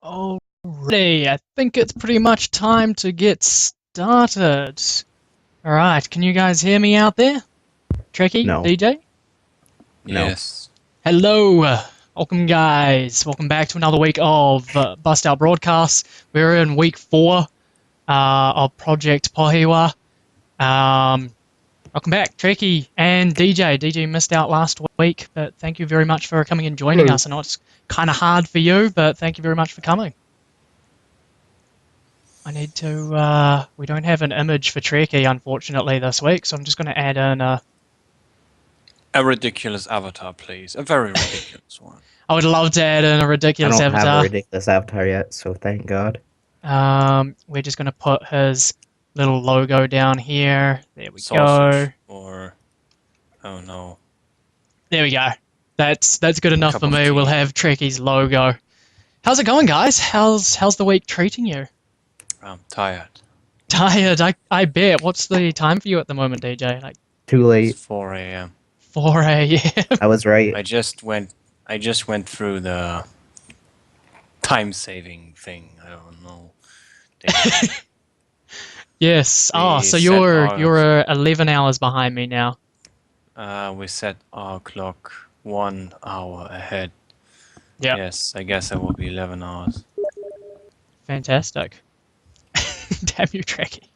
Alrighty, I think it's pretty much time to get started. Alright, can you guys hear me out there? Trecky, No. DJ? No. Yes. Hello, welcome guys. Welcome back to another week of Bust Out Broadcasts. We're in week 4 of Project Pohewa. Welcome back, Trecky and DJ. DJ missed out last week, but thank you very much for coming and joining us. I know it's kind of hard for you, but thank you very much for coming. I need to, we don't have an image for Trecky, unfortunately, this week, so I'm just going to add in a ridiculous avatar, please. A very ridiculous one. I would love to add in a ridiculous avatar. I don't have a ridiculous avatar yet, so thank God. We're just going to put his little logo down here. There we Sausage go. Or... oh no. There we go. That's good enough Cup for of me. tea. We'll have Trekky's logo. How's it going, guys? How's the week treating you? I'm tired. Tired, I bet. What's the time for you at the moment, DJ? Like Too late. It's 4 a.m. 4 a.m. I was right. I just went through the time-saving thing. I don't know. Yes. Oh, so set you're 11 hours behind me now. We set our clock 1 hour ahead. Yeah. Yes, I guess it will be 11 hours. Fantastic. Damn you, Trecky.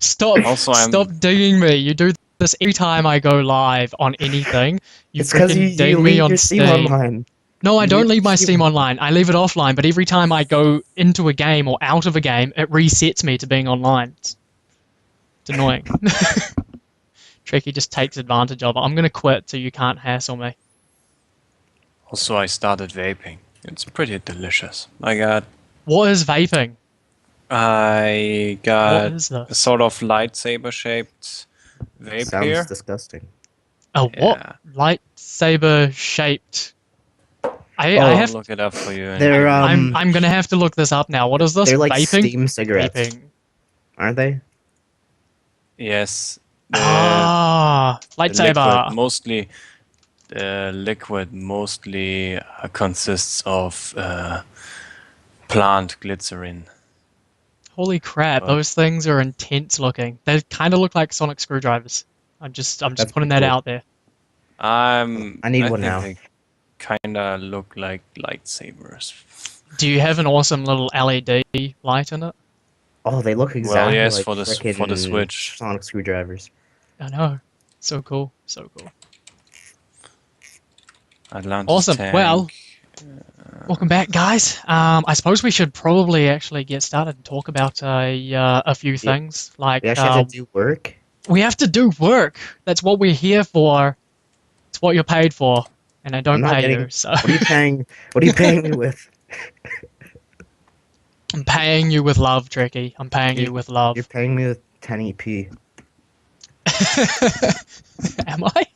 Stop digging me. You do this every time I go live on anything. It's because you ding me leave on your Steam Steam. online. No, I You don't leave leave my Steam Steam online. I leave it offline, but every time I go into a game or out of a game, it resets me to being online. It's annoying. Trecky just takes advantage of it. I'm going to quit so you can't hassle me. Also, I started vaping. It's pretty delicious. What What is vaping? I What got is a this? sort of lightsaber-shaped vape Sounds here. disgusting. A what? Yeah. Lightsaber shaped. I I'll have. look it up for you. They're I'm going to have to look this up now. What is this? they're like Vaping? Steam cigarettes, Vaping. aren't they? Yes. Ah, lightsaber. The liquid mostly consists of plant glycerin. Holy crap, Well- those things are intense looking. They kind of look like sonic screwdrivers. I'm just That's putting that cool. out there. I need one think now. They kinda look like lightsabers. Do you have an awesome little LED light in it? Oh, they look exactly yes, like for the frickin' Switch. sonic screwdrivers. I know. So cool. So cool. Atlantis Awesome. tank. Well, welcome back, guys. I suppose we should probably actually get started and talk about a few things. Like We actually have to do work. we have to do work. That's what we're here for. It's what you're paid for, and I don't I'm not pay getting- you. So What are you paying? What are you paying me with? I'm paying you with love, Trecky. I'm paying you with love. You're paying me with 10 EP. Am I?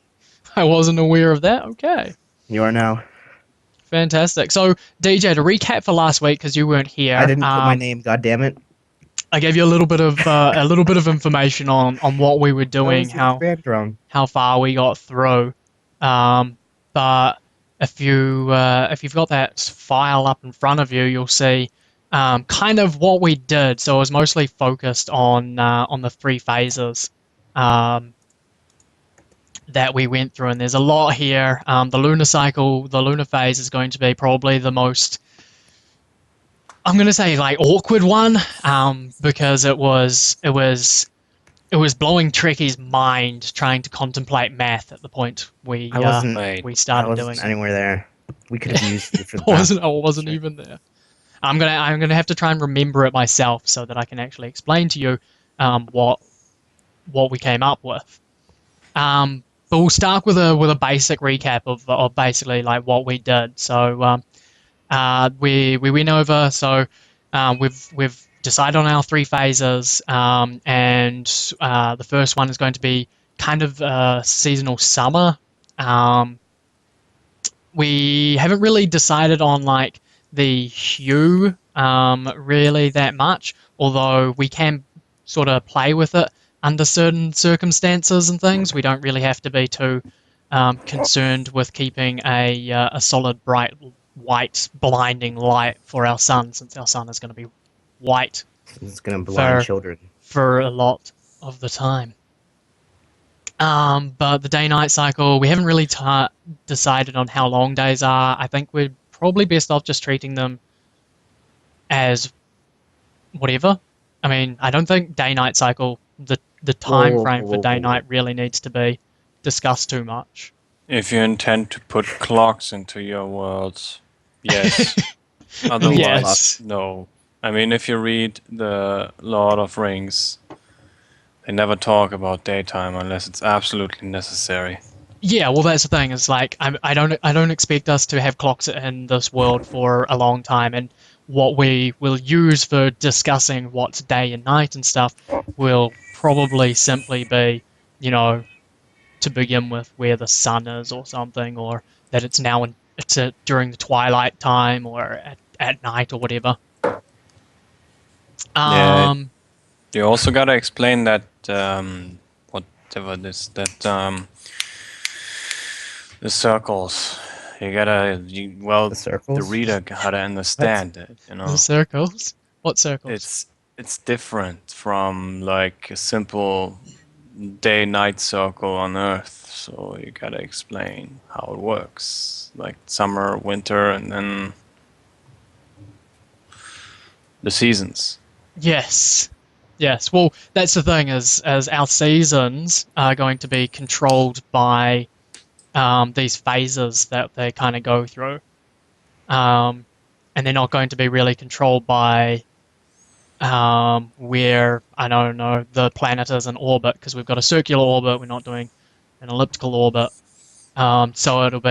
I wasn't aware of that. Okay. You are now. Fantastic. So, DJ, to recap for last week, because you weren't here, I didn't put my name. God damn it! I gave you a little bit of information on what we were doing, how far we got through. But if you've got that file up in front of you, you'll see kind of what we did. So it was mostly focused on the 3 phases that we went through, and there's a lot here. The lunar cycle, the lunar phase is going to be probably the most, I'm going to say, like, awkward one, because it was blowing Trekky's mind trying to contemplate math at the point we started doing it. Anywhere there. We could have used it for I wasn't even there. I'm gonna have to try and remember it myself so that I can actually explain to you what we came up with. But we'll start with a basic recap of basically like what we did. So we went over. So we've decided on our 3 phases, and the first one is going to be kind of seasonal summer. We haven't really decided on like the hue really that much, although we can sort of play with it under certain circumstances and things. We don't really have to be too concerned with keeping a solid bright white blinding light for our sun, since our sun is going to be white It's gonna blind children. for a lot of the time. But the day-night cycle, we haven't really decided on how long days are. I think we're probably best off just treating them as whatever. I mean, I don't think day-night cycle, the time frame for day-night really needs to be discussed too much. If you intend to put clocks into your worlds, yes. Otherwise, Yes. no. I mean, if you read the Lord of Rings, they never talk about daytime unless it's absolutely necessary. Yeah, well, that's the thing. Is like I don't expect us to have clocks in this world for a long time, and what we will use for discussing what's day and night and stuff will probably simply be, you know, to begin with, where the sun is or something, or that it's now during the twilight time or at night or whatever. Yeah. You also gotta explain that whatever this the circles. You gotta The circles? the reader gotta understand it. You know, The circles. What circles? it's different from like a simple day-night circle on Earth. So you gotta explain how it works, like summer, winter, and then the seasons. Yes. Yes. Well, that's the thing is, as our seasons are going to be controlled by these phases that they kind of go through, and they're not going to be really controlled by where, I don't know, the planet is in orbit, because we've got a circular orbit. We're not doing an elliptical orbit, so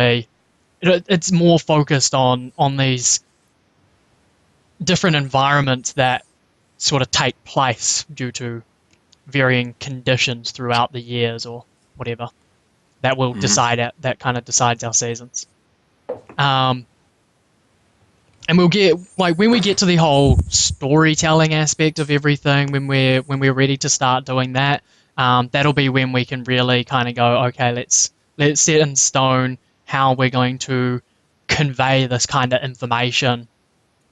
it's more focused on these different environments that sort of take place due to varying conditions throughout the years or whatever that will that kind of decides our seasons. And we'll get, like, when we get to the whole storytelling aspect of everything, when we're ready to start doing that, that'll be when we can really kind of go, okay, let's set in stone how we're going to convey this kind of information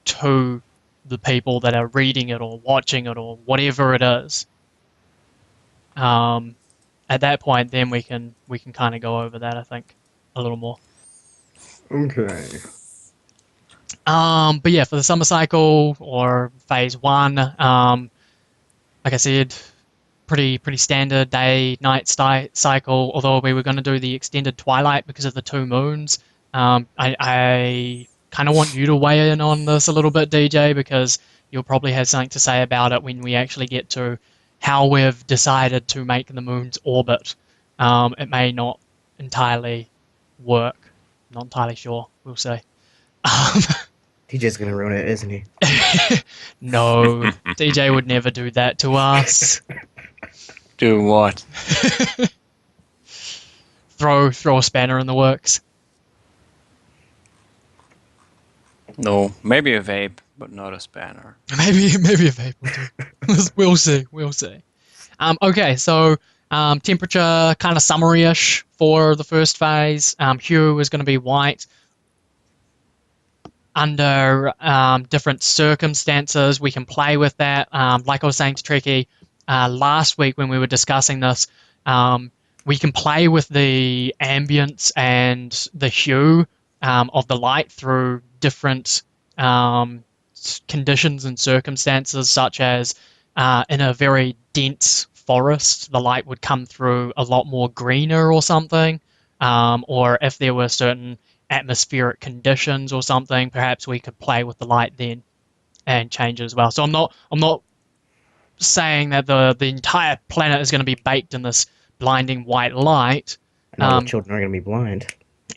to the people that are reading it or watching it or whatever it is. At that point, then we can kind of go over that, I think, a little more. Okay. But yeah, for the summer cycle or phase one, like I said, pretty standard day-night cycle. Although we were going to do the extended twilight because of the two moons. I kind of want you to weigh in on this a little bit, DJ, because you'll probably have something to say about it when we actually get to how we've decided to make the moon's orbit. It may not entirely work. Not entirely sure. We'll see. TJ's gonna ruin it, isn't he? No, DJ would never do that to us. Do what? Throw a spanner in the works. No, maybe a vape, but not a spanner. Maybe a vape will do. We'll see. Okay, so temperature kind of summery-ish for the first phase. Hue is going to be white. Under different circumstances, we can play with that. Like I was saying to Trekkie last week when we were discussing this, we can play with the ambience and the hue of the light through different conditions and circumstances, such as in a very dense forest, the light would come through a lot more greener or something, or if there were certain atmospheric conditions or something, perhaps we could play with the light then and change it as well. So I'm not saying that the entire planet is going to be baked in this blinding white light. And all the children are gonna be blind.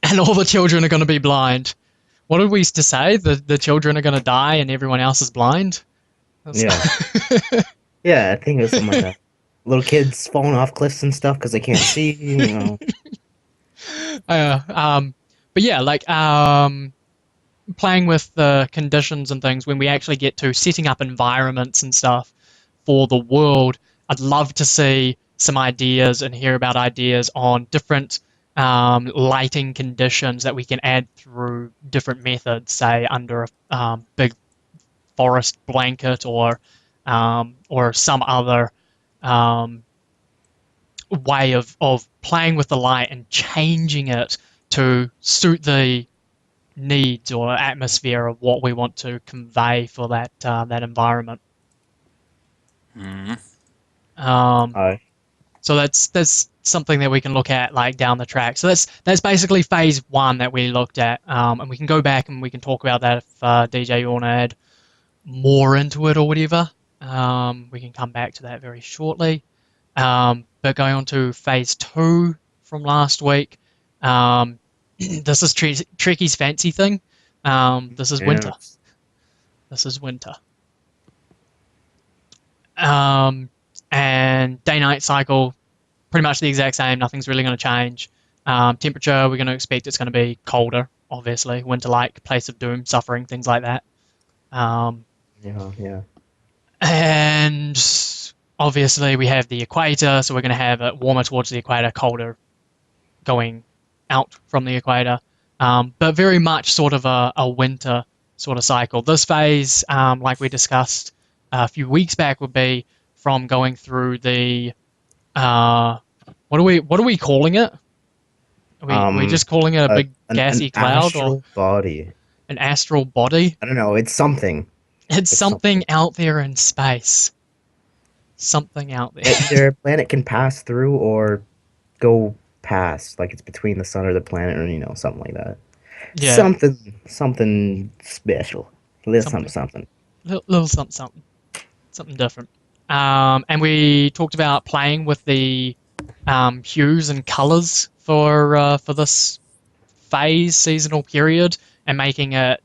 And all the children are going to be blind. What did we used to say? The children are going to die and everyone else is blind? Yeah. Yeah, I think it was something like that. Little kids falling off cliffs and stuff because they can't see, you know. But yeah, like playing with the conditions and things when we actually get to setting up environments and stuff for the world, I'd love to see some ideas and hear about ideas on different lighting conditions that we can add through different methods, say under a big forest blanket or some other um, way of playing with the light and changing it to suit the needs or atmosphere of what we want to convey for that environment. Mm. Um, Uh, so that's something that we can look at like down the track. So that's basically phase one that we looked at, and we can go back and we can talk about that if DJ you want to add more into it or whatever. We can come back to that very shortly. But going on to phase two from last week, this is Trekky's fancy thing. This is yeah. winter. This is winter. And day-night cycle, pretty much the exact same. Nothing's really going to change. Temperature, we're going to expect it's going to be colder, obviously. Winter-like, place of doom, suffering, things like that. Yeah. And obviously we have the equator, so we're going to have it warmer towards the equator, colder going out from the equator. But very much sort of a winter sort of cycle. This phase, like we discussed a few weeks back, would be from going through the what are we calling it? Are we just calling it a big gassy an cloud or astral body. an astral body? I don't know. It's something. It's something out there in space. Something out there. Either a planet can pass through or go past, like it's between the sun or the planet, or something like that. Yeah. Something special. Little something. Little something different. And we talked about playing with the hues and colors for this phase seasonal period and making it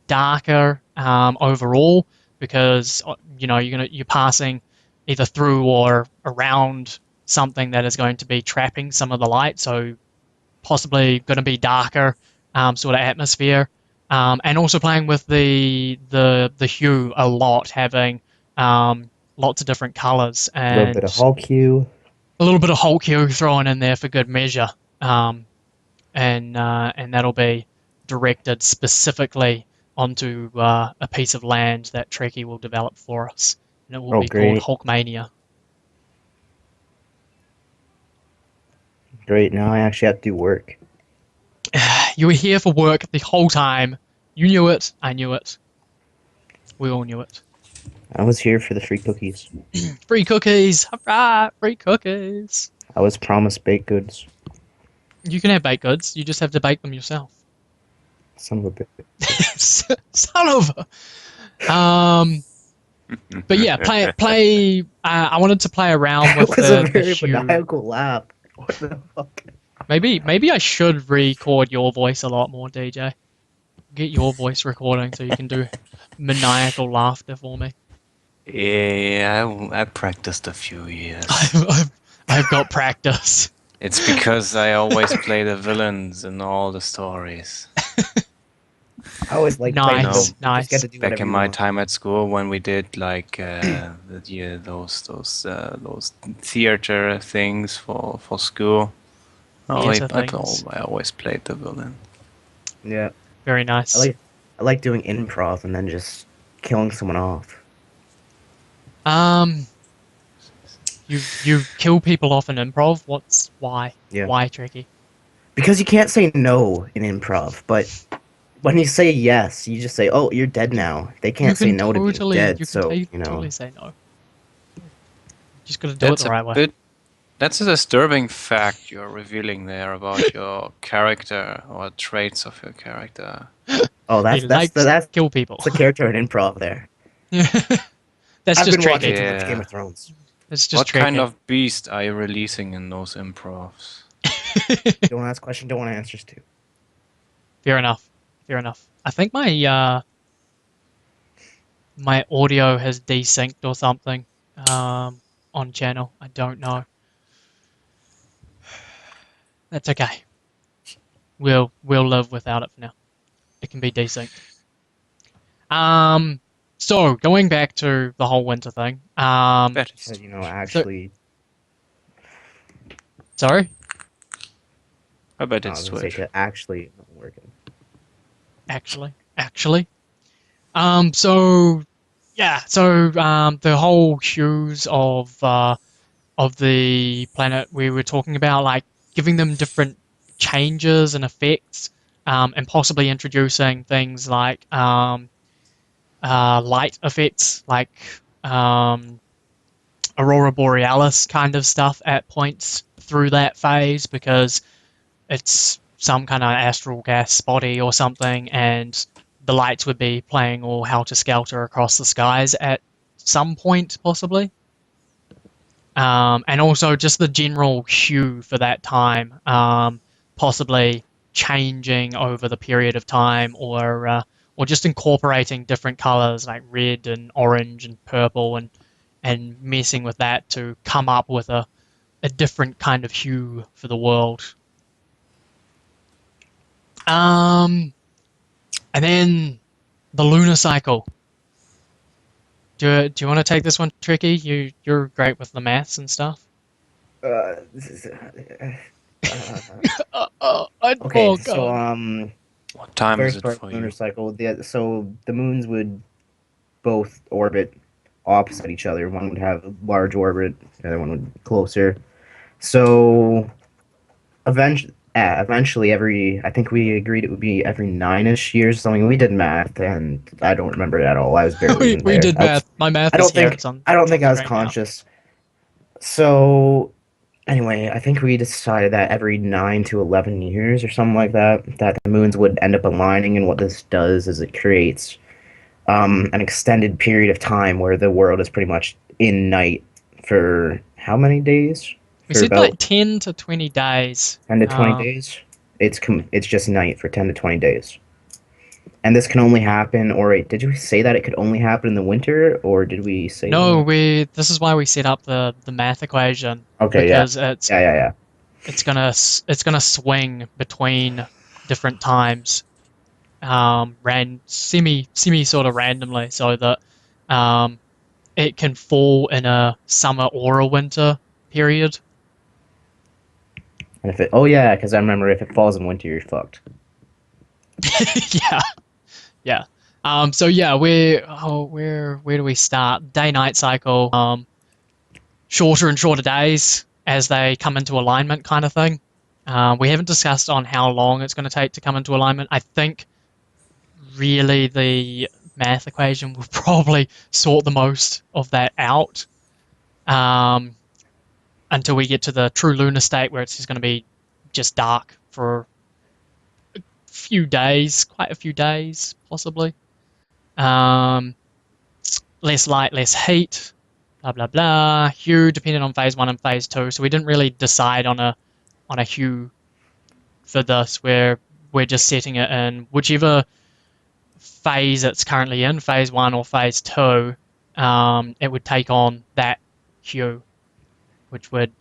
darker overall because you're passing either through or around something that is going to be trapping some of the light, so possibly going to be darker sort of atmosphere, and also playing with the hue a lot, having lots of different colors A little bit of Hulk hue. a little bit of Hulk hue thrown in there for good measure, and that'll be directed specifically onto a piece of land that Trekkie will develop for us, and it will be great. called Hulkmania. Great. Now I actually have to do work. You were here for work the whole time. You knew it. I knew it. We all knew it. I was here for the free cookies. Free cookies! Hurrah! Free cookies! I was promised baked goods. You can have baked goods. You just have to bake them yourself. Son of a bitch. Son of a... But yeah, play. I wanted to play around with That was the a very hue. maniacal laugh. What the fuck? Maybe I should record your voice a lot more, DJ. Get your voice recording so you can do maniacal laughter for me. Yeah, I practiced a few years. I've got practice. It's because I always play the villains in all the stories. I always like Nice, playing nice. Just get to do Back whatever in you my want. time at school, when we did like those theater things for school, Theater things. I always played the villain. Yeah. Very nice. I like doing improv and then just killing someone off. You kill people off in improv. Why? Yeah. Why, Trekkie? Because you can't say no in improv, but when you say yes, you just say, "Oh, you're dead now." They can't say no to being dead, so totally say no. You just gotta do it the right way. That's a disturbing fact you're revealing there about your character or traits of your character. Oh, He likes that's kill people. the character in improv there. That's I've just been watching Trekkie. too much Yeah. Game of Thrones. It's just What kind Trekkie. of beast are you releasing in those improvs? Don't ask questions, don't want answers to. Fair enough. Fair enough. I think my my audio has desynced or something on channel. I don't know. That's okay. We'll live without it for now. It can be desynced. So going back to the whole winter thing. That is But, actually, Sorry. I bet I it's was gonna say Twitch. to actually working. Actually. So yeah, so the whole hues of the planet we were talking about, like giving them different changes and effects, and possibly introducing things like light effects, like um, aurora borealis kind of stuff at points through that phase, because it's some kind of astral gas body or something, and the lights would be playing all helter skelter across the skies at some point, possibly. And also just the general hue for that time, possibly changing over the period of time, or just incorporating different colors like red and orange and purple, and messing with that to come up with a different kind of hue for the world. Um, and then the lunar cycle. Do you want to take this one, Tricky? You're great with the maths and stuff. This is, okay, Oh so god. What time is first it part for lunar you? cycle. So the moons would both orbit opposite each other. One would have a large orbit, the other one would be closer. So eventually, every I think we agreed it would be every 9-ish years or something. We did math, and I don't remember it at all. I was barely even We there. did math. My math is here. I don't It's on think the I was screen now. conscious. So anyway, I think we decided that every 9 to 11 years or something like that, that the moons would end up aligning, and what this does is it creates an extended period of time where the world is pretty much in night for how many days? We For said like about 10 to 20 days. 10 to 20 days. It's just night for 10 to 20 days, and this can only happen. Or wait, did you say that it could only happen in the winter, or did we say No, that? we this is why we set up the math equation, Okay, yeah, because yeah. it's gonna swing between different times, semi sort of randomly, so that um it can fall in a summer or a winter period. And if it, oh yeah, because I remember if it falls in winter, you're fucked. Yeah, yeah. So yeah, where do we start? Day night cycle. Shorter and shorter days as they come into alignment, kind of thing. We haven't discussed on how long it's going to take to come into alignment. I think really the math equation will probably sort the most of that out, um, until we get to the true lunar state, where it's just going to be just dark for a few days, quite a few days, possibly. Um, Less light, less heat, blah blah blah. Hue depending on phase one and phase two. So we didn't really decide on a hue for this. We're just setting it in whichever phase it's currently in, phase one or phase two. It would take on that hue, which would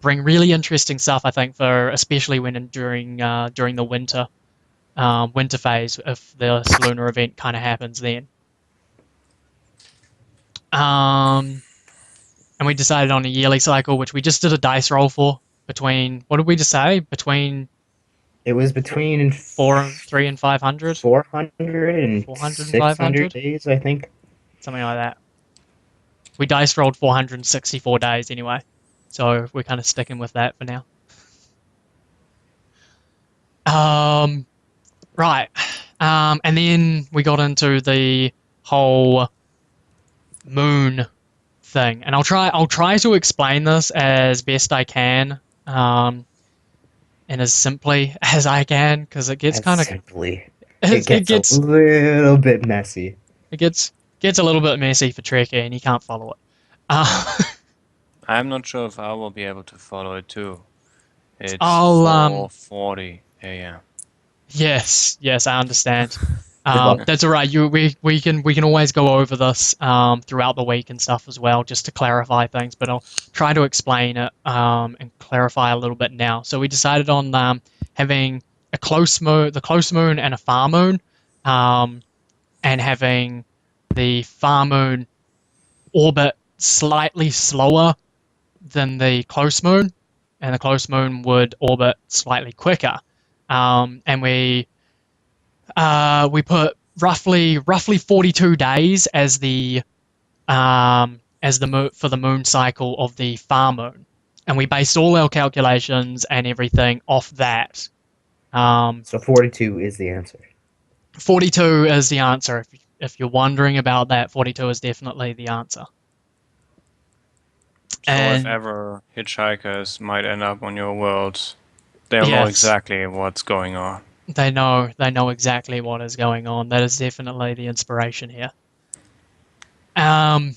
bring really interesting stuff, I think, for especially during the winter phase, if this lunar event kind of happens then. Um, and we decided on a yearly cycle, which we just did a dice roll for, between, what did we just say? Between It was between 3 and 500, 400 and 400 and 600 500, days, I think. something like that. We dice rolled 464 days anyway, so we're kind of sticking with that for now. Um, right. And then we got into the whole moon thing, and I'll try to explain this as best I can, and as simply as I can, because it gets As kind of simply, it it gets a gets little bit messy. it gets a little bit messy for Trekkie, and he can't follow it. I'm not sure if I will be able to follow it too. It's I'll 4:40 a.m. yes, I understand. Good luck. That's all right. We can always go over this throughout the week and stuff as well, just to clarify things. But I'll try to explain it and clarify a little bit now. So we decided on having the close moon, and a far moon, um, and having the far moon orbit slightly slower than the close moon, and the close moon would orbit slightly quicker. And we put roughly 42 days as the for the moon cycle of the far moon, and we based all our calculations and everything off that. So 42 is the answer. 42 is the answer. If you're wondering about that, 42 is definitely the answer. So And if ever hitchhikers might end up on your world, they'll know yes, exactly what's going on. they know exactly what is going on. That is definitely the inspiration here. And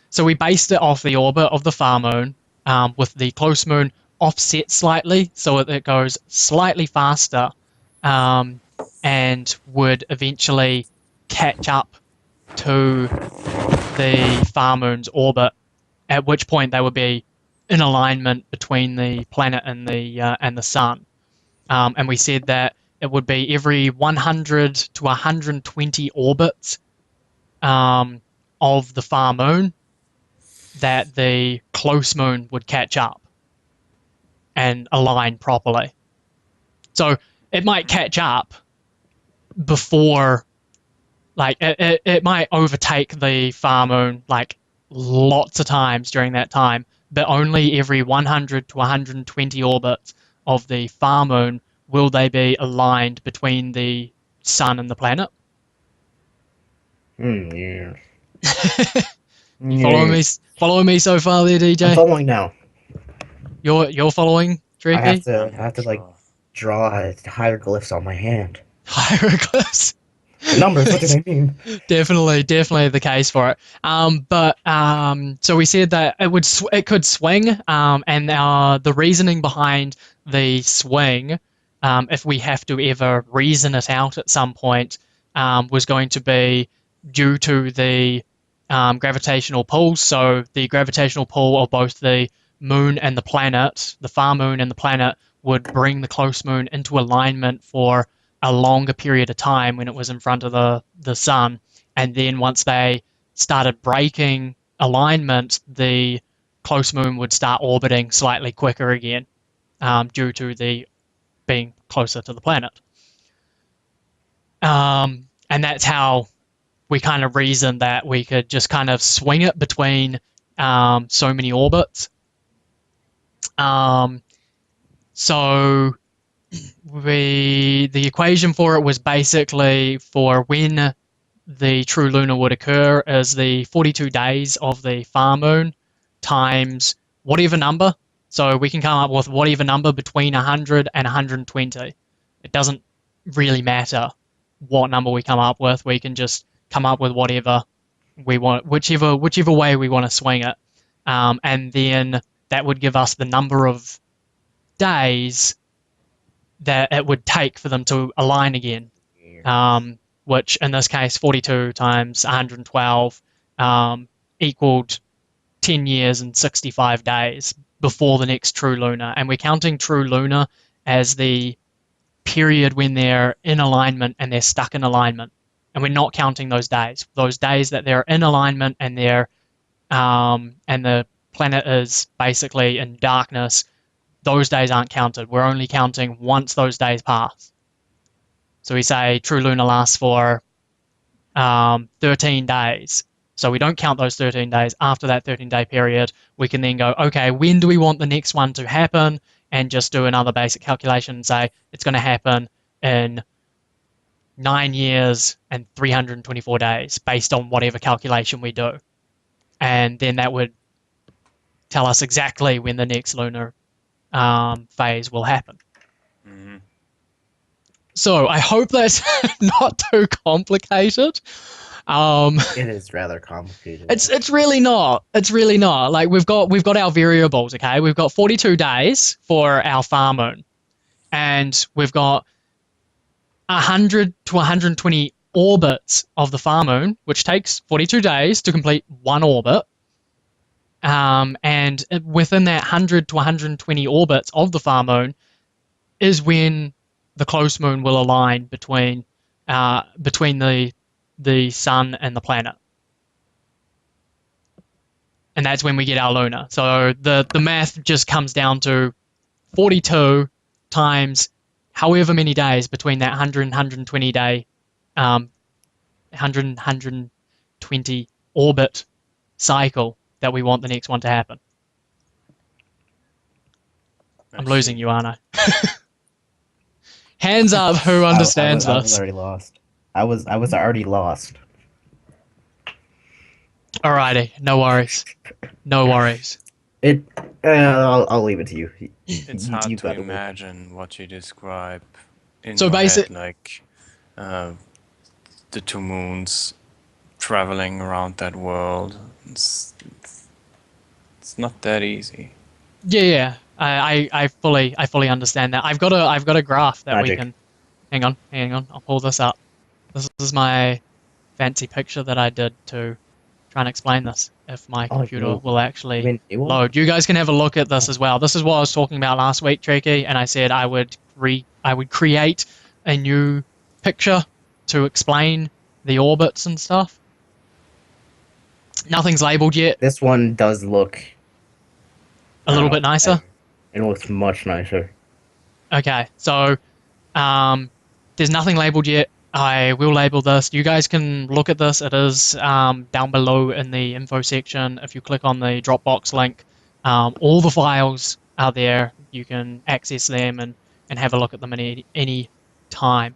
so we based it off the orbit of the far moon, with the close moon offset slightly, so it goes slightly faster, and would eventually catch up to the far moon's orbit, at which point they would be in alignment between the planet and the sun. And we said that it would be every 100 to 120 orbits of the far moon that the close moon would catch up and align properly. So it might catch up before, like, it might overtake the far moon like lots of times during that time, but only every 100 to 120 orbits of the far moon will they be aligned between the sun and the planet. Yeah. You following me so far there, DJ? I'm following now. You're following, I have Treky? to, like, draw hieroglyphs on my hand. Hieroglyphs. The numbers, what do they mean? Definitely the case for it. So we said that it could swing, and the reasoning behind the swing, if we have to ever reason it out at some point, was going to be due to the gravitational pull. So the gravitational pull of both the moon and the planet, the far moon and the planet, would bring the close moon into alignment for a longer period of time when it was in front of the sun. And then once they started breaking alignment, the close moon would start orbiting slightly quicker again, due to the being closer to the planet. And that's how we kind of reasoned that we could just kind of swing it between so many orbits. So the equation for it was basically for when the true lunar would occur is the 42 days of the far moon times whatever number. So we can come up with whatever number between 100 and 120. It doesn't really matter what number we come up with. We can just come up with whatever we want, whichever way we want to swing it. And then that would give us the number of days that it would take for them to align again, which in this case 42 times 112 equaled 10 years and 65 days before the next true lunar. And we're counting true lunar as the period when they're in alignment and they're stuck in alignment, and we're not counting those days that they're in alignment and they're and the planet is basically in darkness. Those days aren't counted. We're only counting once those days pass. So we say true lunar lasts for 13 days. So we don't count those 13 days. After that 13-day period, we can then go, okay, when do we want the next one to happen? And just do another basic calculation and say it's going to happen in 9 years and 324 days based on whatever calculation we do. And then that would tell us exactly when the next lunar phase will happen. Mm-hmm. So I hope that's not too complicated. It is rather complicated. It's really not. It's really not. Like we've got our variables, okay? We've got 42 days for our far moon, and we've got 100 to 120 orbits of the far moon, which takes 42 days to complete one orbit. And within that 100 to 120 orbits of the far moon is when the close moon will align between the sun and the planet. and that's when we get our lunar. So the math just comes down to 42 times however many days between that 100 and 120 day, 100 and 120 orbit cycle that we want the next one to happen. I'm losing you, aren't I? Hands up who understands I was this. already lost. I was already lost. Alrighty, no worries. No worries. I'll leave it to you. It's You hard to got it. imagine what you describe in So your basic- head, like the two moons traveling around that world. It's not that easy. Yeah. I fully understand that. I've got a graph that we Magic. can. Hang on. I'll pull this up. This is my fancy picture that I did to try and explain this. If my Oh, computer you will actually mean you will? load, you guys can have a look at this as well. This is what I was talking about last week, Treky, and I said I would create a new picture to explain the orbits and stuff. Nothing's labeled yet. This one does look A little bit nicer. It looks much nicer. Okay, so there's nothing labeled yet. I will label this. You guys can look at this. It is down below in the info section. If you click on the Dropbox link, all the files are there. You can access them and have a look at them at any time.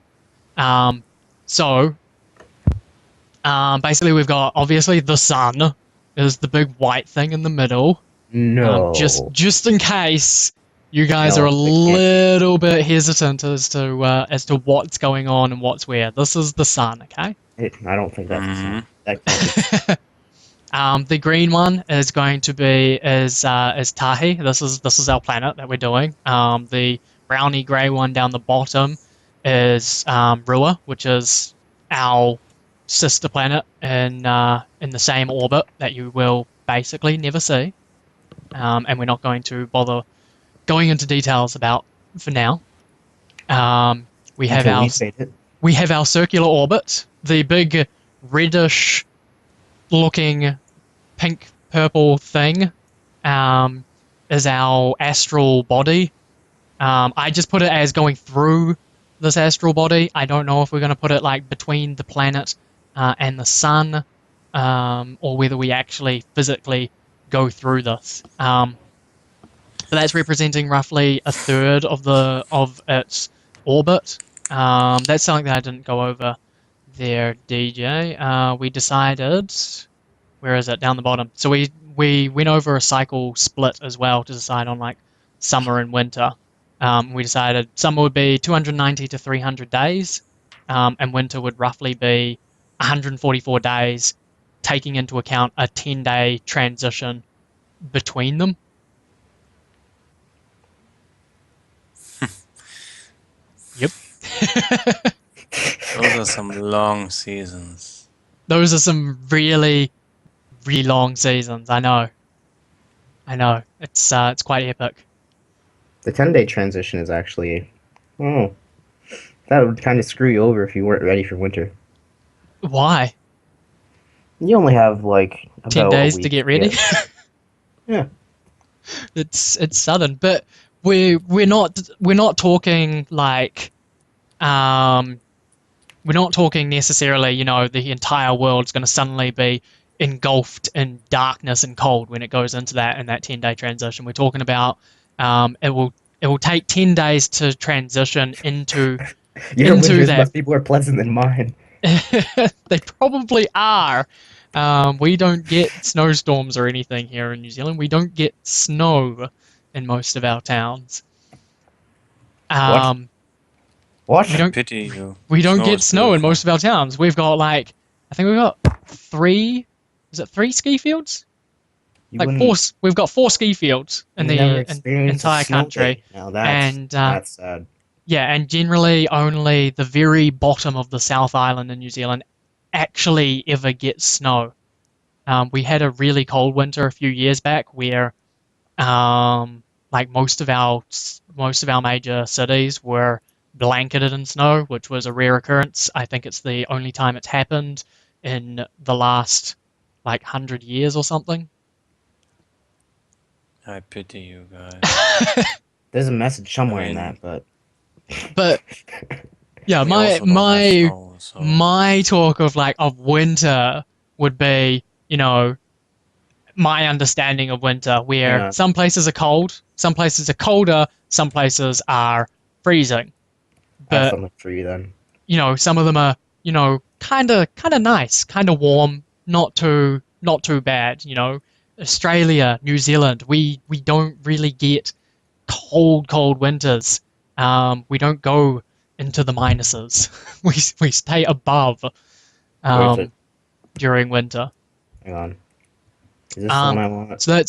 Basically, we've got obviously the sun is the big white thing in the middle. No. Just in case you guys No, are a it can't be. little bit hesitant as to what's going on and what's where. This is the sun, okay? I don't think that's Mhm. that can't be. The green one is going to be is Tahi. This is our planet that we're doing. The browny grey one down the bottom is Rua, which is our sister planet in the same orbit that you will basically never see. And we're not going to bother going into details about for now. We have Until our we fade it. we have our circular orbit, the big reddish looking pink purple thing is our astral body. I just put it as going through this astral body. I don't know if we're going to put it like between the planet and the sun, or whether we actually physically go through this. But that's representing roughly a third of its orbit. That's something that I didn't go over there, DJ. We decided, where is it? Down the bottom. So we went over a cycle split as well to decide on like summer and winter. We decided summer would be 290 to 300 days, and winter would roughly be 144 days, taking into account a 10-day transition between them. Yep. Those are some long seasons. Those are some really, really long seasons. I know. It's quite epic. The 10-day transition is actually that would kind of screw you over if you weren't ready for winter. Why? You only have like 10 about a days week to get ready? Yeah. It's southern, but we're not talking like we're not talking necessarily, the entire world's going to suddenly be engulfed in darkness and cold when it goes into that 10-day transition. We're talking about it will take 10 days to transition into Your into winters that. must be more pleasant than mine. They probably are. We don't get snowstorms or anything here in New Zealand. We don't get snow in most of our towns. What? We don't Pity you. we don't Snow get is snow in beautiful. most of our towns. We've got I think we've got three ski fields? You Like wouldn't- four. We've got 4 ski fields in you the never experienced a entire snow country. day. Now that's And that's sad. yeah, and generally only the very bottom of the South Island in New Zealand actually ever gets snow. We had a really cold winter a few years back where most of our major cities were blanketed in snow, which was a rare occurrence. I think it's the only time it's happened in the last 100 years or something. I pity you guys. There's a message somewhere in mean- that, but But yeah, We also don't have snow, so my talk of like of winter would be, you know, my understanding of winter, hang where on. some places are cold, some places are colder, some places are freezing. I have But something for you then. you know, some of them are, you know, kind of nice, kind of warm, not too bad. You know, Australia, New Zealand, we don't really get cold winters. We don't go into the minuses. We stay above Where is it? during winter. Hang on. Is this the one I want? So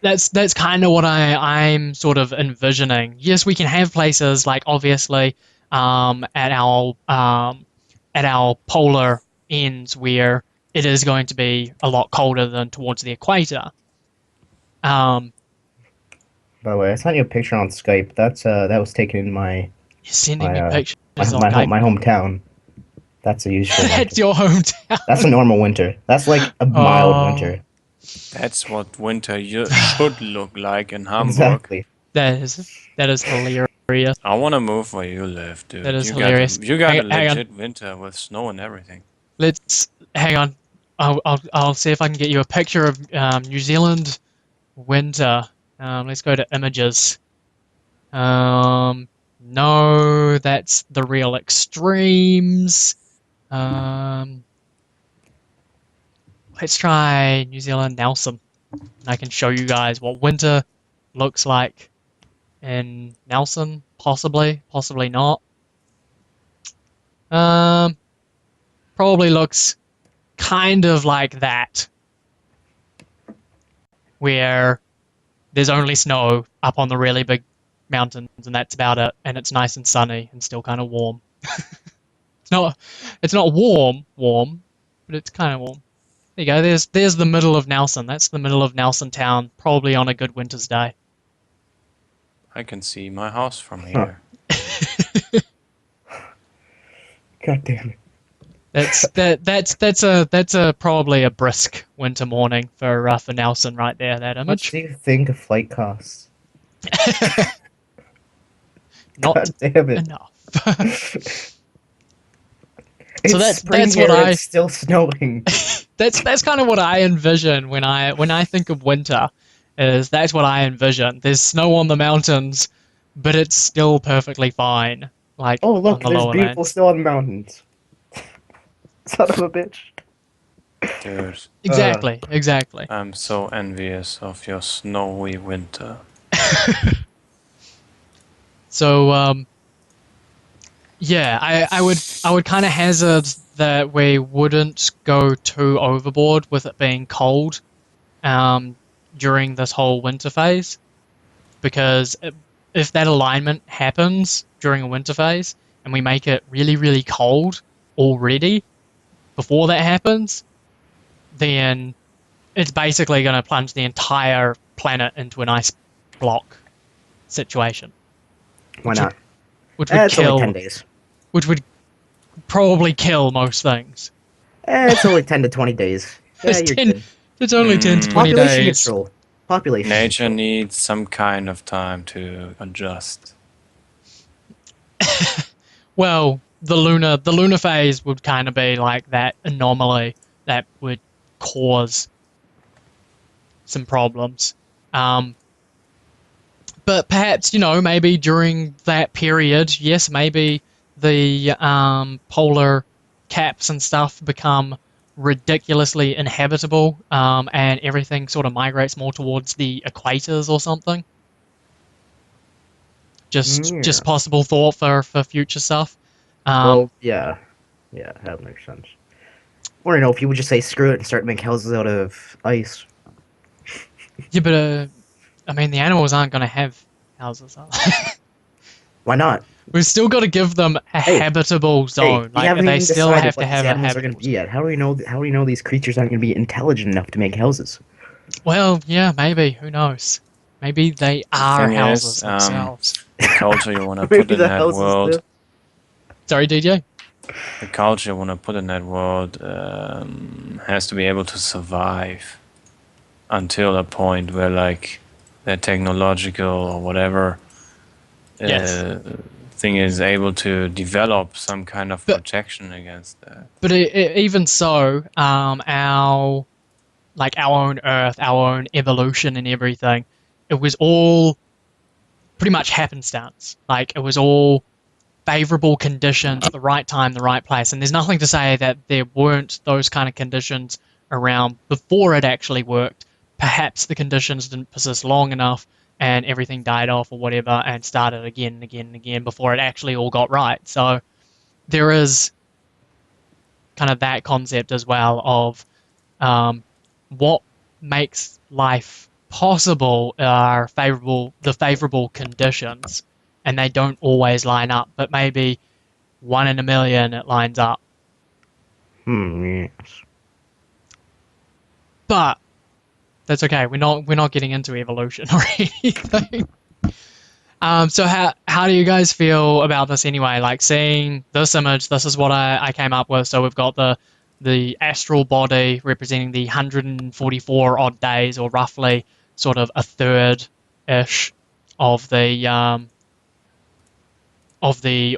that's kind of what I'm sort of envisioning. Yes, we can have places like obviously at our polar ends where it is going to be a lot colder than towards the equator. Um, By the way, I sent you a picture on Skype. That was taken in my you're sending me my pictures on my Skype. my hometown. That's a useful winter. That's your hometown. That's a normal winter. That's like a mild Oh. winter. that's what winter should look like in Hamburg. Exactly. That is hilarious. I want to move where you live, dude. That is you hilarious. Got you got Hang a on. legit winter with snow and everything. Let's hang on. I'll see if I can get you a picture of New Zealand winter. Let's go to images. No, that's the real extremes. Let's try New Zealand Nelson. I can show you guys what winter looks like in Nelson. Possibly, possibly not. Probably looks kind of like that, where there's only snow up on the really big mountains, and that's about it. And it's nice and sunny and still kind of warm. It's not warm, but it's kind of warm. There you go. There's the middle of Nelson. That's the middle of Nelson town, probably on a good winter's day. I can see my house from here. God damn it. That's a probably a brisk winter morning for Nelson right there. That How much image. do you think a flight costs? Not God damn it. enough. It's So that's spring what here and I- it's still snowing. That's kind of what I envision when I think of winter. That's what I envision. There's snow on the mountains, but it's still perfectly fine. Like Oh look, on the there's lower beautiful lands. snow on the mountains. Son of a bitch. Dude, Exactly. I'm so envious of your snowy winter. So yeah, I would kind of hazard that we wouldn't go too overboard with it being cold during this whole winter phase, because if that alignment happens during a winter phase and we make it really cold already before that happens, then it's basically going to plunge the entire planet into an ice block situation, Why not? which would It's only kill 10 days. which would probably kill most things. It's only 10 to 20 days. Yeah, It's you're 10 good. It's only 10 to 20 Population days. control. Population Nature control. needs some kind of time to adjust. Well, the lunar phase would kind of be like that anomaly that would cause some problems. But perhaps, maybe during that period, yes, maybe the polar caps and stuff become ridiculously inhabitable, and everything sort of migrates more towards the equators or something. Just possible thought for future stuff. Well, yeah. Yeah, that makes sense. Or, if people just say screw it and start making houses out of ice. Yeah, but I mean, the animals aren't going to have houses, are they? Why not? We've still got to give them a habitable zone. we haven't They even still decided have what to have these a animals are going habitable to be yet. How do we know these creatures aren't going to be intelligent enough to make houses? Well, yeah, maybe. Who knows? Maybe they are thing houses is, themselves. The culture you want to Maybe put in the that houses world, do. Sorry, DJ? the culture you want to put in that world has to be able to survive. until a point where like the technological or whatever Yes. thing is able to develop some kind of But- protection against that. But even so, our own Earth, our own evolution and everything, it was all pretty much happenstance. Like, it was all favorable conditions at the right time, the right place. And there's nothing to say that there weren't those kind of conditions around before it actually worked. Perhaps the conditions didn't persist long enough and everything died off or whatever and started again and again and again before it actually all got right. So there is kind of that concept as well of what makes life possible are the favorable conditions, and they don't always line up, but maybe 1 in a million it lines up. Yes. But that's okay. We're not getting into evolution or anything. So how do you guys feel about this anyway? Like, seeing this image, this is what I came up with. So we've got the astral body representing the 144 odd days, or roughly sort of a third ish of the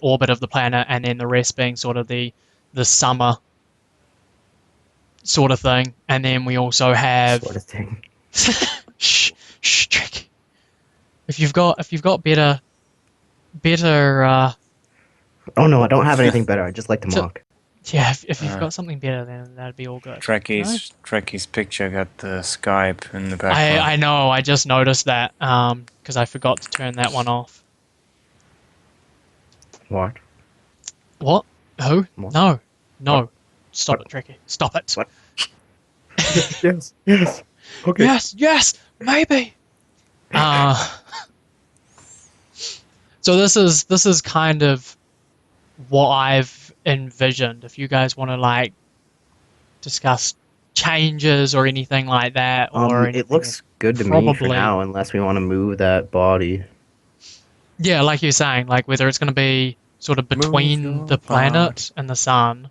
orbit of the planet, and then the rest being sort of the summer sort of thing. And then we also have Sort of thing. shh, Tricky. If you've got better Oh no, I don't have anything better. I just like to So- mock. yeah, if you've got something better, then that'd be all good. Trekky's picture got the Skype in the background. I know, I just noticed that because I forgot to turn that one off. What? What? Who? What? No. What? Stop What? it, Tricky. Stop it. What? Yes. Yes. Okay. Yes, maybe. So this is kind of what I've envisioned. If you guys want to like discuss changes or anything like that, or It looks good to me for probably- now, unless we want to move that body. yeah, like you're saying, like whether it's going to be sort of between your the planet and the sun,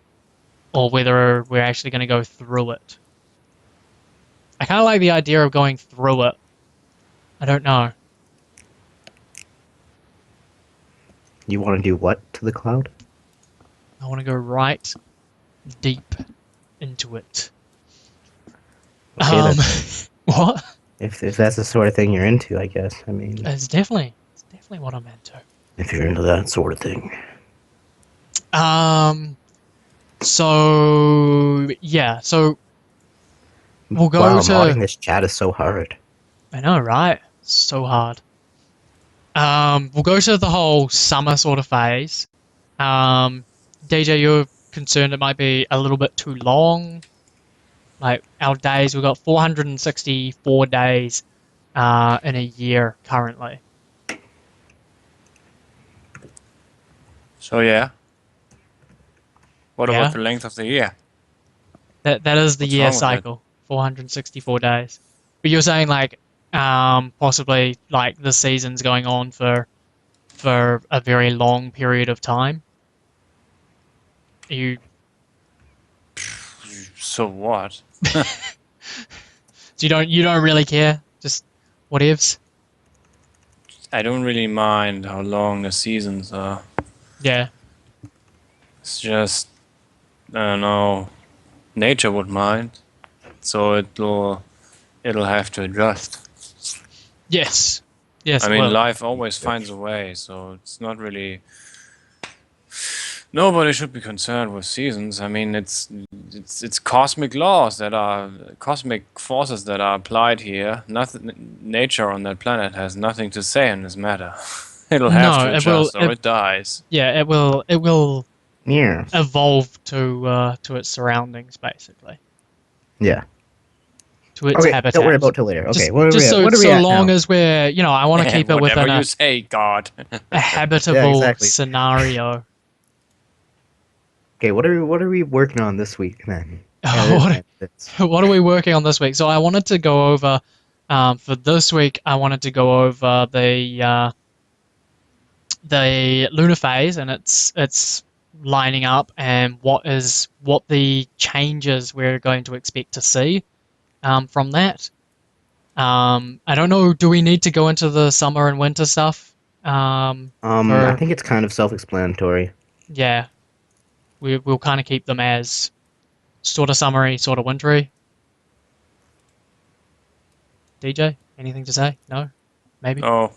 or whether we're actually going to go through it. I kind of like the idea of going through it. I don't know. You want to do what to the cloud? I want to go right deep into it. Okay, then. What? If that's the sort of thing you're into, I guess. I mean, It's definitely what I'm into. if you're into that sort of thing. So yeah, so we'll go Wow, to. modding this chat is so hard. I know, right? So hard. We'll go to the whole summer sort of phase. DJ, you're concerned it might be a little bit too long. Like, our days, we've got 464 days in a year currently. So yeah. What Yeah. about the length of the year? That is the What's year wrong with that? cycle, 464 days. But you're saying like possibly like the season's going on for a very long period of time. You So what? so you don't really care, just whatevs. I don't really mind how long the seasons are. Yeah. It's just, I don't know, nature would mind. So it'll have to adjust. Yes. Yes. I mean, well, life always finds a way, so it's not really. Nobody should be concerned with seasons. I mean, it's cosmic laws that are cosmic forces that are applied here. Nothing, nature on that planet has nothing to say in this matter. It'll have No, to it will- adjust, or it dies. yeah, it will Yeah. evolve to its surroundings, basically, Yeah. to its Okay, habitat. don't worry about till later. Okay, Just, what are just we, so, what are we so at long now? as we're, I want to keep it within Whatever a you say, God. habitable exactly. scenario. Okay, what are we working on this week then? What are we working on this week? So I wanted to go over, for this week, I wanted to go over the lunar phase and its lining up, and what the changes we're going to expect to see from that. I don't know. Do we need to go into the summer and winter stuff? I think it's kind of self-explanatory. Yeah, we'll kind of keep them as sort of summery, sort of wintry. DJ, anything to say? No, maybe. No,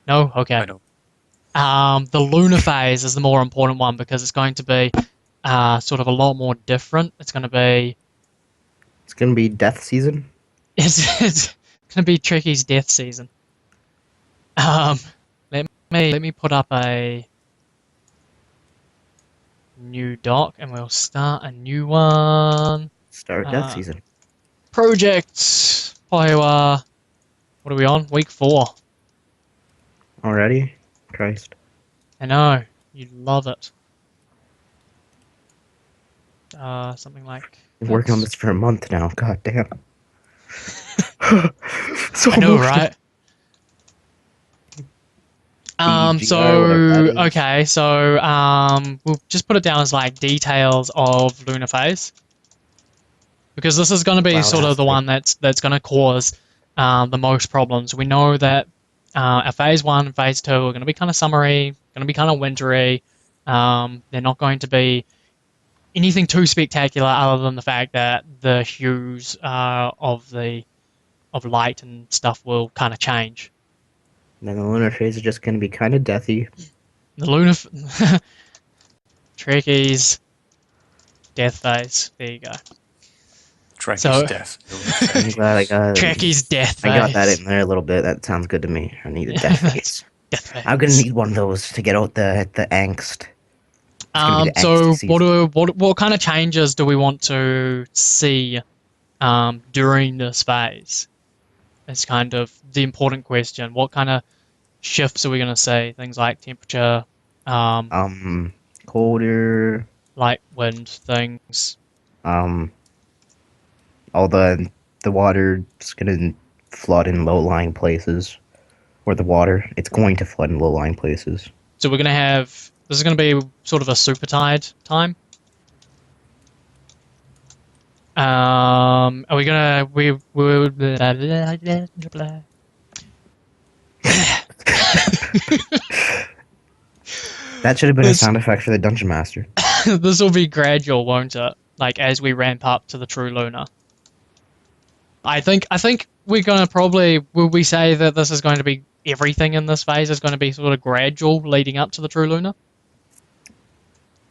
No. Okay. I don't. The lunar phase is the more important one because it's going to be sort of a lot more different. It's going to be It's gonna be death season. it's going to be Trekky's death season. Um, let me put up a new doc and we'll start a new one. Start death season. Project Pohewa. What are we on? Week 4. Already? Christ. I know you love it. Something like. Been working on this for a month now. God damn. So I know, emotional. right? BGR, whatever that is. Okay, so we'll just put it down as like details of lunar phase because this is going to be Cloud sort of the aspect. one that's going to cause the most problems. We know that our phase 1 and phase 2 are going to be kind of summery, going to be kind of wintry. They're not going to be anything too spectacular other than the fact that the hues of light and stuff will kind of change. Then the lunar phase is just gonna be kind of deathy. The lunar Trekkies death phase. There you go. Trekky's So- death. I'm glad I got. Trekkies death phase. I got that in there a little bit. That sounds good to me. I need a death phase. Death phase. I'm gonna need one of those to get out the angst. gonna be the So angsty what kind of changes do we want to see during this phase? It's kind of the important question. What kind of shifts are we going to see? Things like temperature, Colder. light, wind, things. All the water's gonna flood in low-lying places, or it's going to flood in low-lying places. So we're going to have, this is going to be sort of a super tide time. Are we gonna That should have been a This- sound effect for the Dungeon Master. this will be gradual, won't it? Like as we ramp up to the true lunar. I think we're gonna probably, will we say that this is going to be everything in this phase is going to be sort of gradual leading up to the true lunar?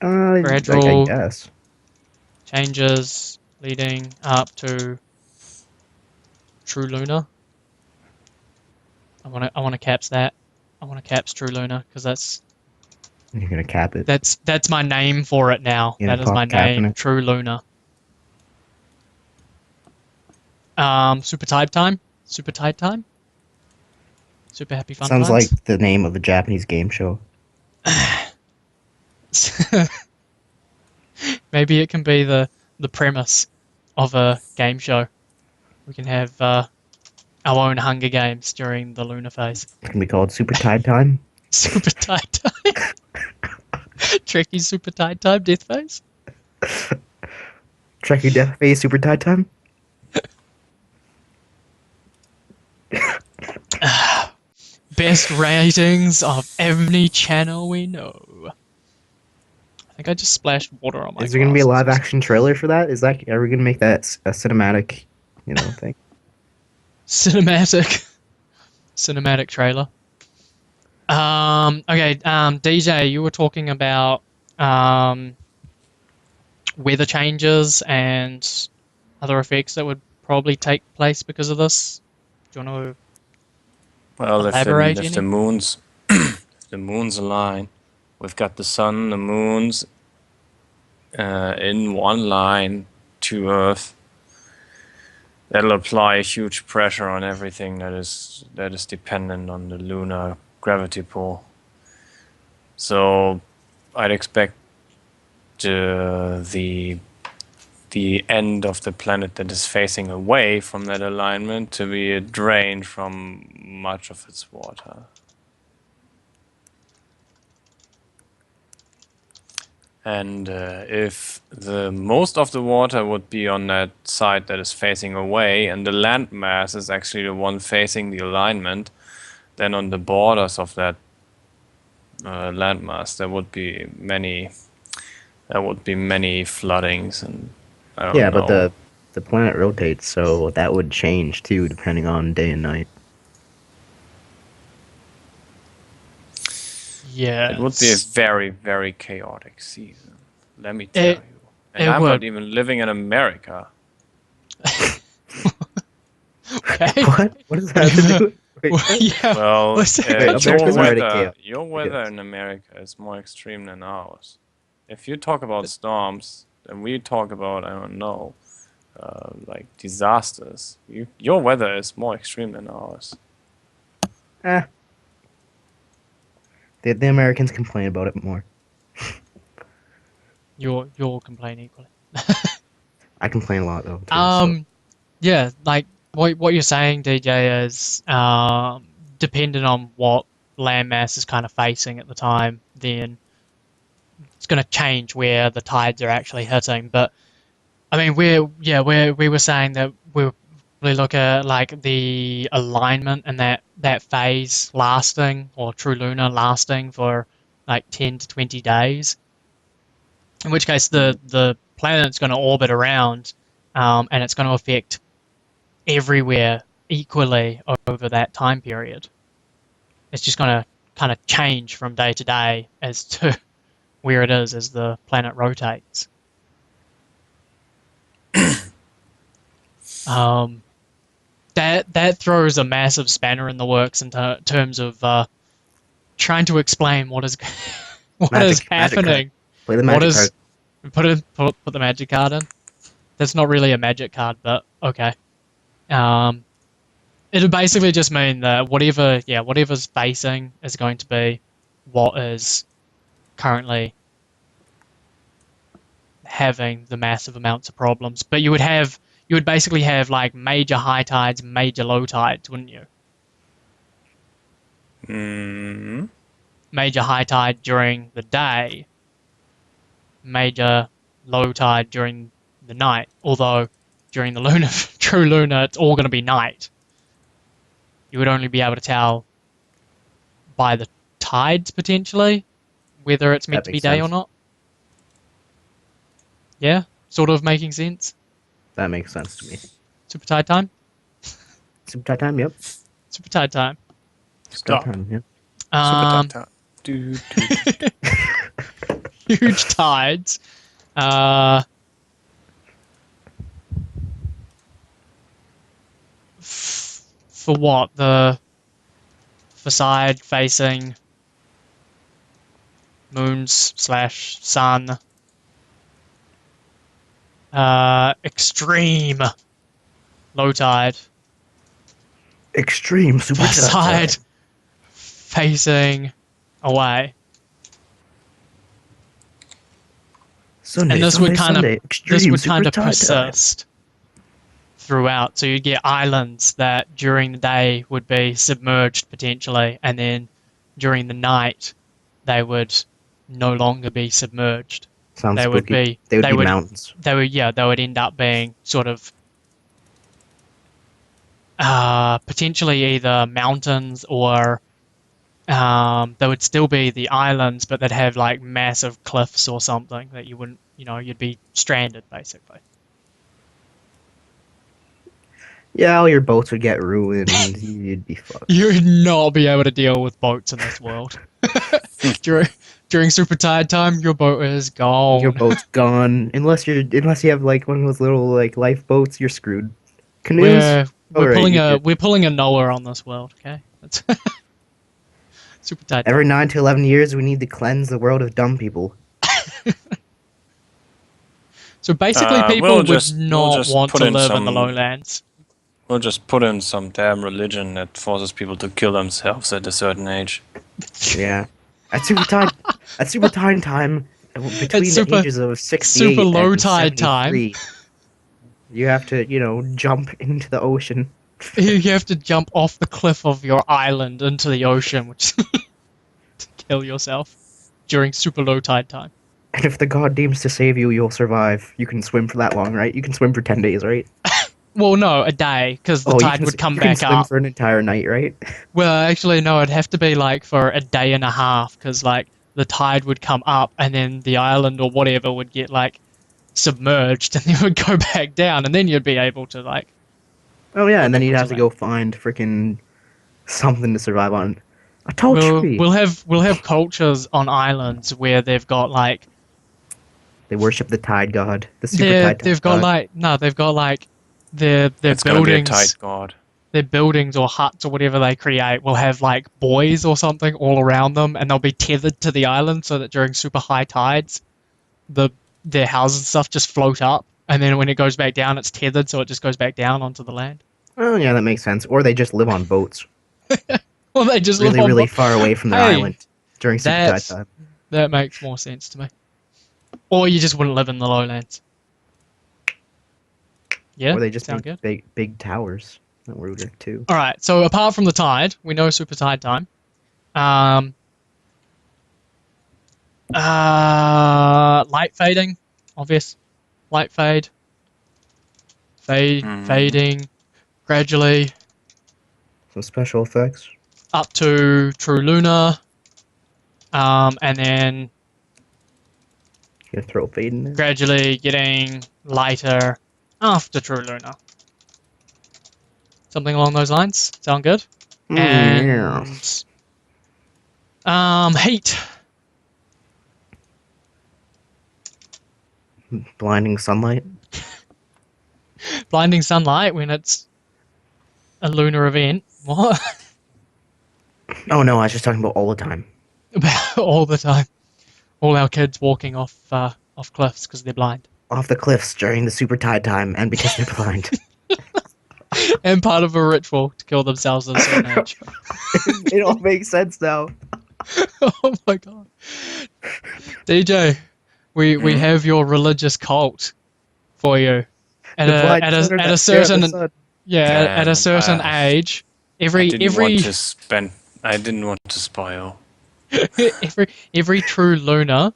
I Gradual. guess. Changes leading up to true lunar. I want to caps that. I want to caps true lunar because You're gonna cap it. that's my name for it now. You That gonna is my pop capping name, it? true lunar. Super tide time. Super tide time. Super happy fun Sounds times. like the name of a Japanese game show. Maybe it can be the premise of a game show. We can have our own Hunger Games during the lunar phase. It can be called Super Tide Time. Super tide time. Tricky super tide time death phase. Trekkie Death Phase Super Tide Time. Best ratings of any channel we know. I think I just splashed water on my Is there gonna be a glasses. live action trailer for that? Are we gonna make that a cinematic, thing? Cinematic trailer. Okay, DJ, you were talking about weather changes and other effects that would probably take place because of this. Do you want to Well, elaborate if any? the moons, if the moons align, we've got the sun, the moons, in one line to Earth. That'll apply a huge pressure on everything that is dependent on the lunar gravity pull. So, I'd expect the end of the planet that is facing away from that alignment to be drained from much of its water. And if the most of the water would be on that side that is facing away, and the landmass is actually the one facing the alignment, then on the borders of that landmass there would be many floodings, and I don't Yeah, know. but the planet rotates, so that would change too, depending on day and night. Yeah. It would be a very, very chaotic season. Let me tell you. And it I'm would. not even living in America. Okay. What? What does that have to do? Wait, what? Yeah. Well, What's that Wait, got to do America's with- already chaotic, your I weather guess. in America is more extreme than ours. If you talk about storms, then we talk about, I don't know, like disasters. Your weather is more extreme than ours. Eh. The Americans complain about it more. You'll complain equally. I complain a lot though. Too, so. Yeah, like what you're saying, DJ, is dependent on what landmass is kind of facing at the time, then it's going to change where the tides are actually hitting. But I mean, we were saying that we look at like the alignment and that phase lasting, or true lunar lasting for like 10 to 20 days. In which case, the planet's going to orbit around, and it's going to affect everywhere equally over that time period. It's just going to kind of change from day to day as to where it is as the planet rotates. That throws a massive spanner in the works in terms of trying to explain what is Magic happening. Play the magic card. Put the magic card in. That's not really a magic card, but okay. It'll basically just mean that whatever's facing is going to be what is currently having the massive amounts of problems. But you would basically have like major high tides, major low tides, wouldn't you? Mm-hmm. Major high tide during the day, major low tide during the night. Although during the true lunar, it's all going to be night. You would only be able to tell by the tides potentially whether it's meant That to be makes day or sense. not. Yeah, sort of making sense. That makes sense to me. Super tide time. Super tide time. Yep. Super tide time. Super Stop. tide time. Yep. Super tata. Do. Huge tides. For what? For side facing moons/sun. Extreme low tide. Extreme super For tide. side facing away. Sunday, And this Sunday, would kind Sunday. of Extreme super tide time. persist throughout. So you'd get islands that during the day would be submerged potentially, and then during the night they would no longer be submerged. Sounds They would spooky. be They would be mountains. They would end up being sort of potentially either mountains or they would still be the islands, but they'd have like massive cliffs or something that you wouldn't, you'd be stranded basically. Yeah, all your boats would get ruined and you'd be fucked. You would not be able to deal with boats in this world. During super tide time, your boat is gone. Your boat's gone. Unless you have like one of those little like lifeboats, you're screwed. Canoes. We're pulling a Noah on this world. Okay, that's super tide. Every 9 to 11 years, we need to cleanse the world of dumb people. So basically, people we'll would just want put to in live in some- the lowlands. We'll just put in some damn religion that forces people to kill themselves at a certain age. Yeah. At super tide time, between super- the ages of 68 super low and tide time. 73, you have to, jump into the ocean. You have to jump off the cliff of your island into the ocean, which to kill yourself during super low tide time. And if the god deems to save you, you'll survive. You can swim for that long, right? You can swim for 10 days, right? Well, no, a day, because the Oh, tide would come you can back swim up. for an entire night, right? Well, actually, no, it'd have to be like for a day and a half, because like the tide would come up, and then the island or whatever would get like submerged, and then would go back down, and then you'd be able to like Oh yeah, go and then back you'd onto have to land. go find freaking something to survive on. A tall We'll tree. we'll have we'll have cultures on islands where they've got like They worship the tide god, the super tide they've got god. like no, they've got like their It's gonna be a buildings tight god. their buildings or huts or whatever they create will have like buoys or something all around them, and they'll be tethered to the island so that during super high tides, the their houses and stuff just float up, and then when it goes back down, it's tethered, so it just goes back down onto the land. Oh yeah, that makes sense. Or they just live on boats, Well, they just live really, on. really far away from their Hey, island during super tide that's time. that makes more sense to me. Or you just wouldn't live in the lowlands. Yeah, Or they just sound make good. big towers that were there too. All right. So apart from the tide, we know super tide time. Um, light fading, obvious. Light fading gradually Some special effects. up to true lunar, and then Gonna throw a fade in there. gradually getting lighter after true lunar. Something along those lines. Sound good? Yeah. And heat. Blinding sunlight. Blinding sunlight when it's a lunar event. What? Oh no, I was just talking about all the time. About all the time. All our kids walking off cliffs because they're blind. Off the cliffs during the super tide time, and because they're blind. And part of a ritual to kill themselves at a certain age. It all makes sense now. Oh my god. DJ, we have your religious cult for you. At The blind a children at a that stare at the certain sun. at a Damn, certain age, I didn't want to spoil. every true lunar,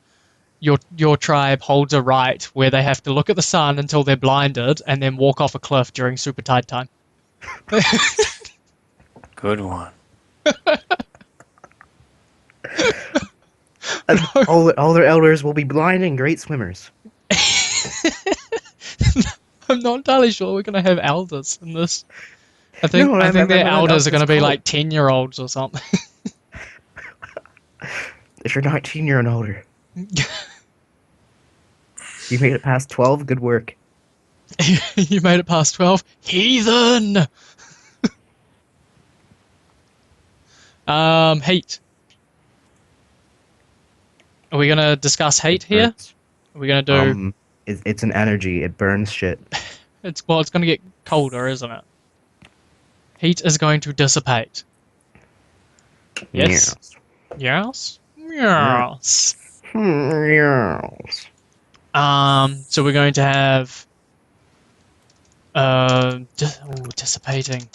your tribe holds a rite where they have to look at the sun until they're blinded and then walk off a cliff during super tide time. Good one. And all their elders will be blind and great swimmers. I'm not entirely sure we're gonna have elders in this. I think No, I think their remember that elders are Elvis gonna be cult. like 10-year-olds or something. If you're 19, you're an older. You made it past 12. Good work. You made it past 12. Heathen! Heat. Are we gonna discuss hate here? Are we gonna do... It's an energy. It burns shit. It's gonna get colder, isn't it? Heat is going to dissipate. Yes? Yes? Yes. Yes. So we're going to have... dissipating.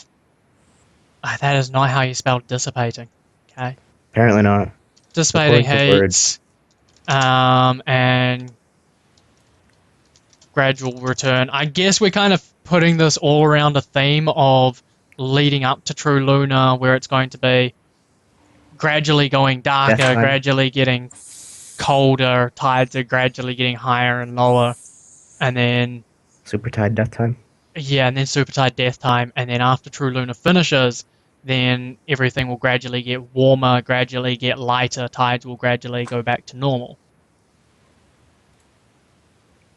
That is not how you spell dissipating. Okay. Apparently not. Dissipating According to heat, and gradual return. I guess we're kind of putting this all around a theme of leading up to True Lunar, where it's going to be gradually going darker, Death time. gradually getting colder, tides are gradually getting higher and lower, and then Super tide death time. yeah, and then super tide death time, and then after True Lunar finishes, then everything will gradually get warmer, gradually get lighter, tides will gradually go back to normal.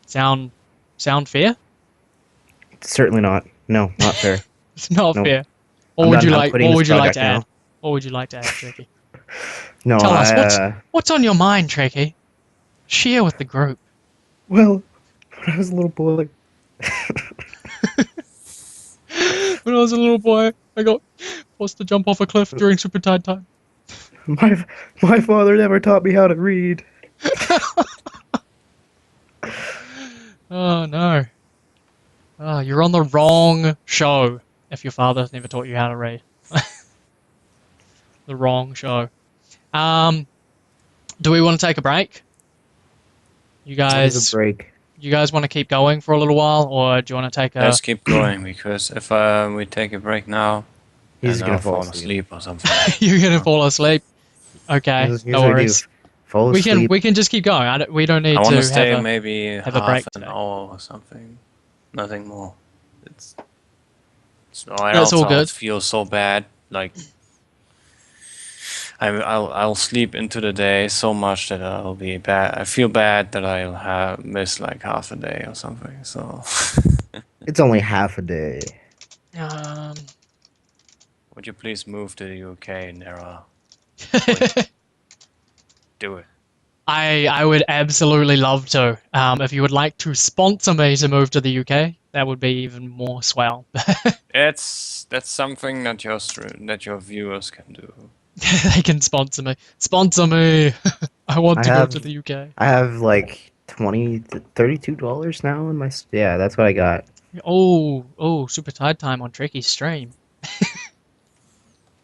Sound fair? Certainly not. No, not fair. It's not Nope. fair. What I'm would done you now like? quitting What this would you like project to add? now. What would you like to add, Trekkie? No, Tell us what's on your mind, Trekkie. Share with the group. Well, when I was a little boy, When I was a little boy, I got forced to jump off a cliff during super tide time. my father never taught me how to read. Oh no. Oh, you're on the wrong show if your father's never taught you how to read. The wrong show. Do we want to take a break? You What is a guys, break? you guys want to keep going for a little while, or do you want to take a? Let's keep going because if we take a break now, He's then gonna I'll fall fall asleep. asleep or something. You're gonna No. fall asleep. Okay, Here's no what we do. worries. Fall We asleep. can just keep going. We don't I need want to to stay maybe have a break half an today. hour or something. Nothing more. It's so That's else all I'll good. feel so bad. Like I'll sleep into the day so much that I'll be bad. I feel bad that I'll have miss like half a day or something. So It's only half a day. Um, would you please move to the UK, Nera? Do it. I would absolutely love to. If you would like to sponsor me to move to the UK, that would be even more swell. That's something that your viewers can do. They can sponsor me. Sponsor me. I want I to go have to the UK. I have like $32 now in my yeah, that's what I got. Oh, super tide time on Trecky's stream.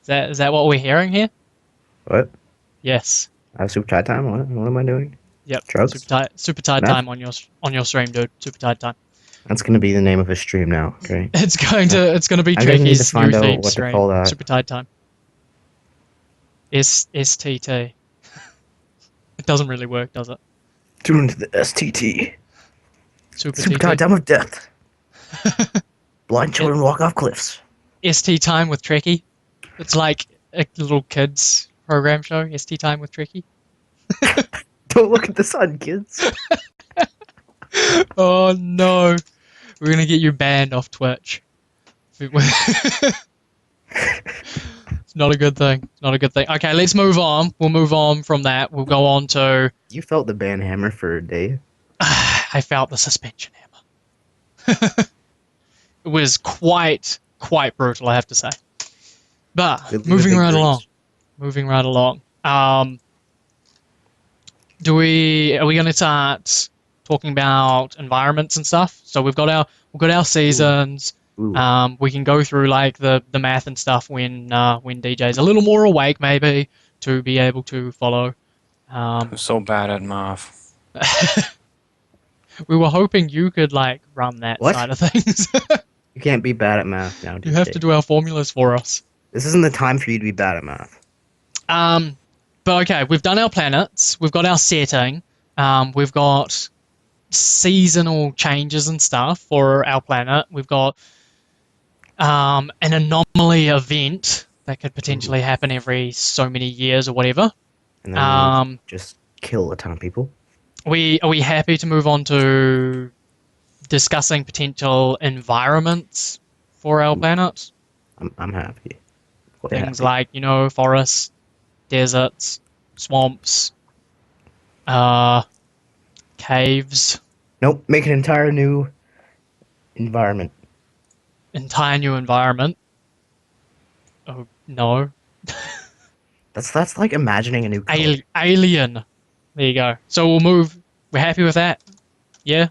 Is that what we're hearing here? What? Yes. I have super chat time. What am I doing? Yep. Drugs? Super tide Meth? time on your stream, dude. Super tide time. That's gonna be the name of his stream now. Okay. It's going to be I'm gonna need to Trecky's new find out theme what to stream. call that. Super tide time. STT. It doesn't really work, does it? Tune into the STT. Super Super TT. time of death. Blind children walk off cliffs. ST time with Trecky. It's like a little kids program show. ST time with Trecky. Don't look at the sun, kids. Oh no, we're gonna get you banned off Twitch. It's not a good thing. It's not a good thing. Okay, let's move on. We'll move on from that. We'll go on to. You felt the ban hammer for a day. I felt the suspension hammer. It was quite brutal, I have to say. But Leave a moving big right bruise. along. Moving right along. Are we going to start talking about environments and stuff? So we've got our seasons. Ooh. We can go through like the math and stuff when DJ's a little more awake, maybe, to be able to follow. I'm so bad at math. We were hoping you could like run that What? side of things. You can't be bad at math now, You have DJ. to do our formulas for us. This isn't the time for you to be bad at math. But okay, we've done our planets. We've got our setting. We've got seasonal changes and stuff for our planet. We've got an anomaly event that could potentially happen every so many years or whatever. And then we'll just kill a ton of people. Are we happy to move on to discussing potential environments for our planet? I'm happy. Quite Things happy. like, forests, deserts, swamps, caves, Nope, make an entire new environment. entire new environment. Oh no, That's like imagining a new color. alien. There you go. So we'll move. We're happy with that. Yeah.